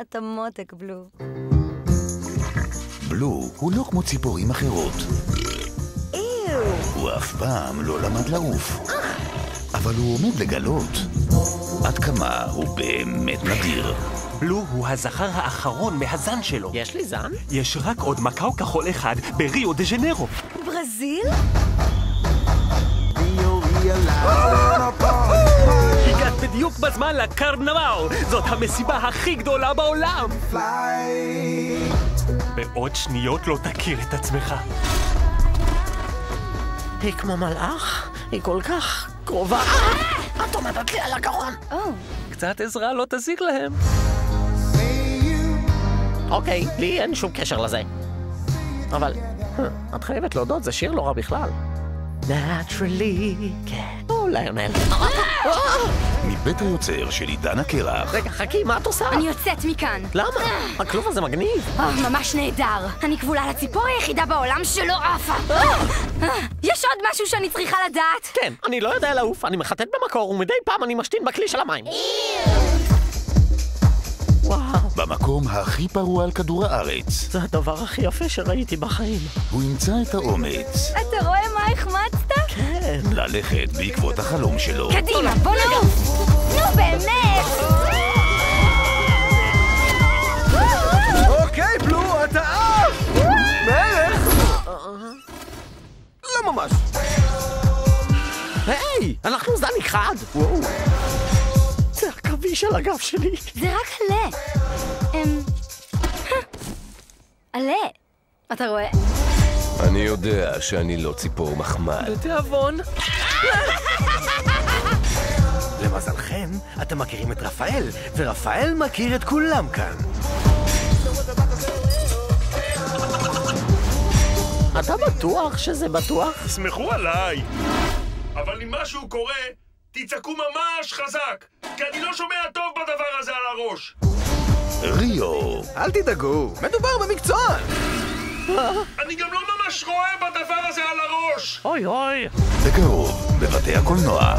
אתה מותק, בלו. בלו הוא לא כמו ציפורים אחרות. הוא אף פעם לא למד לעוף. אבל הוא עומד לגלות עד כמה הוא באמת נדיר. בלו הוא הזכר האחרון מהזן שלו. יש לי זן? יש רק עוד מקאו כחול אחד בריו דה ז'נרו. ברזיל? הגעת בדיוק בזמן לקרנבל. זאת המסיבה הכי גדולה בעולם. בעוד שניות לא תכיר את עצמך. היא כמו מלאך, היא כל כך קרובה. את עומדת לי על הגרון. קצת עזרה לא תזיק להם. אוקיי, לי אין שום קשר לזה. אבל, את חייבת להודות, זה שיר לא רע בכלל. Naturally, כן. או ליונל. מבית היוצר של עידן הקרח. רגע, חכי, מה את עושה? אני יוצאת מכאן. למה? הכלוב הזה מגניב. ממש נהדר. אני כבולה לציפור היחידה בעולם שלא עפה. יש עוד משהו שאני צריכה לדעת? כן, אני לא יודע לעוף, אני מחטט במקור, ומדי פעם אני משתין בכלי של המים. וואו. במקום הכי פרוע על כדור הארץ. זה הדבר הכי יפה שראיתי בחיים. הוא ימצא את האומץ. אתה רואה מה החמצת? כן. ללכת בעקבות החלום שלו. קדימה, בוא נעוף. נו באמת. אוקיי, בלו, אתה עף! מלך! לא ממש. היי, אנחנו זן אחד. וואו. זה הקווי של הגב שלי. זה רק עלה. עלה. אתה רואה? אני יודע שאני לא ציפור מחמד. בתיאבון. למזלכם, אתם מכירים את רפאל, ורפאל מכיר את כולם כאן. אתה בטוח שזה בטוח? תסמכו עליי. אבל אם משהו קורה, תצעקו ממש חזק, כי אני לא שומע טוב בדבר הזה על הראש. ריו. אל תדאגו, מדובר במקצוען. אני גם לא ממש רואה בדבר הזה על הראש. אוי אוי. בקרוב בבתי הקולנוע.